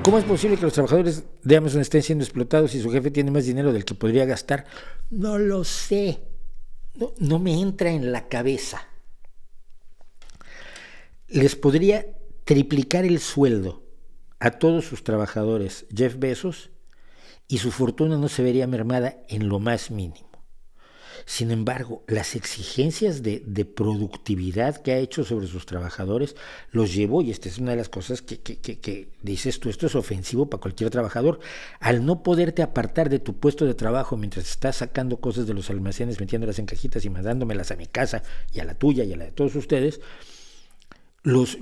¿Cómo es posible que los trabajadores de Amazon estén siendo explotados si su jefe tiene más dinero del que podría gastar? No lo sé. No me entra en la cabeza. Les podría triplicar el sueldo a todos sus trabajadores Jeff Bezos y su fortuna no se vería mermada en lo más mínimo. Sin embargo, las exigencias de productividad que ha hecho sobre sus trabajadores los llevó, y esta es una de las cosas que dices tú, esto es ofensivo para cualquier trabajador, al no poderte apartar de tu puesto de trabajo mientras estás sacando cosas de los almacenes, metiéndolas en cajitas y mandándomelas a mi casa y a la tuya y a la de todos ustedes. Los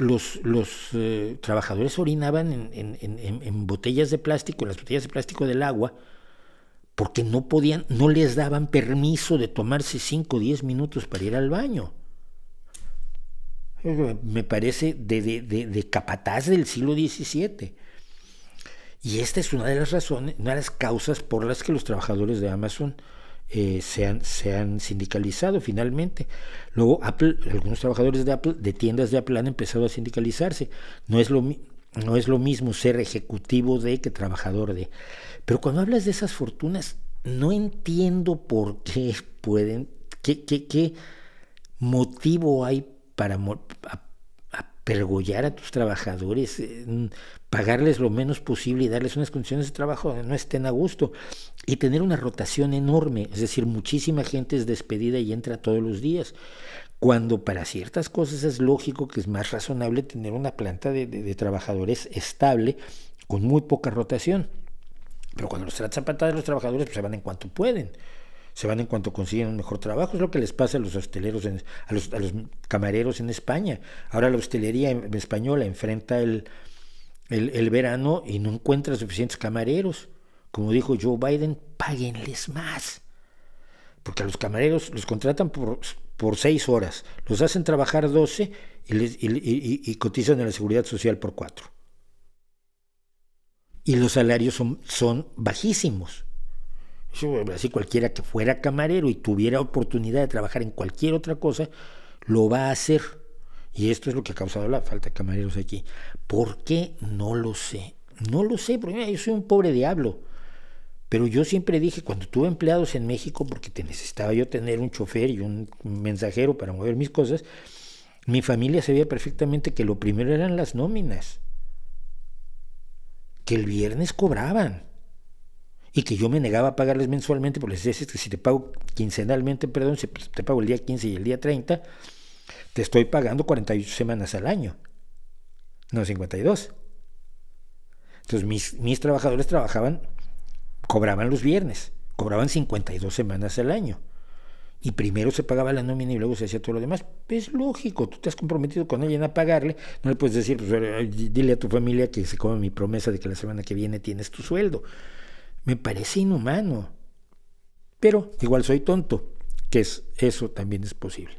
trabajadores orinaban en botellas de plástico, en las botellas de plástico del agua, porque no les daban permiso de tomarse 5 o 10 minutos para ir al baño. Me parece de capataz del siglo XVII. Y esta es una de las razones, una de las causas por las que los trabajadores de Amazon se han sindicalizado finalmente. Luego algunos trabajadores de tiendas de Apple han empezado a sindicalizarse. No es lo mismo ser ejecutivo de que trabajador de. Pero cuando hablas de esas fortunas, no entiendo por qué pueden, qué motivo hay para pergollar a tus trabajadores, pagarles lo menos posible y darles unas condiciones de trabajo donde no estén a gusto, y tener una rotación enorme, es decir, muchísima gente es despedida y entra todos los días, cuando para ciertas cosas es lógico que es más razonable tener una planta de trabajadores estable con muy poca rotación. Pero cuando los tratas a patadas, los trabajadores pues, se van en cuanto pueden, se van en cuanto consiguen un mejor trabajo. Es lo que les pasa a los hosteleros, a los camareros en España. Ahora la hostelería española enfrenta el verano y no encuentra suficientes camareros. Como dijo Joe Biden, páguenles más. Porque a los camareros los contratan por 6 horas, los hacen trabajar 12 y cotizan en la seguridad social por 4. Y los salarios son bajísimos. Así cualquiera que fuera camarero y tuviera oportunidad de trabajar en cualquier otra cosa, lo va a hacer. Y esto es lo que ha causado la falta de camareros aquí. ¿Por qué? No lo sé. No lo sé, porque mira, yo soy un pobre diablo. Pero yo siempre dije, cuando tuve empleados en México, porque necesitaba yo tener un chofer y un mensajero para mover mis cosas, mi familia sabía perfectamente que lo primero eran las nóminas. Que el viernes cobraban y que yo me negaba a pagarles mensualmente, porque les decía que si te pago quincenalmente, si te pago el día 15 y el día 30, te estoy pagando 48 semanas al año, no 52. Entonces mis trabajadores cobraban los viernes, cobraban 52 semanas al año. Y primero se pagaba la nómina y luego se hacía todo lo demás. Es lógico, tú te has comprometido con alguien a pagarle, no le puedes decir, pues, dile a tu familia que se coma mi promesa de que la semana que viene tienes tu sueldo. Me parece inhumano. Pero igual soy tonto, eso también es posible.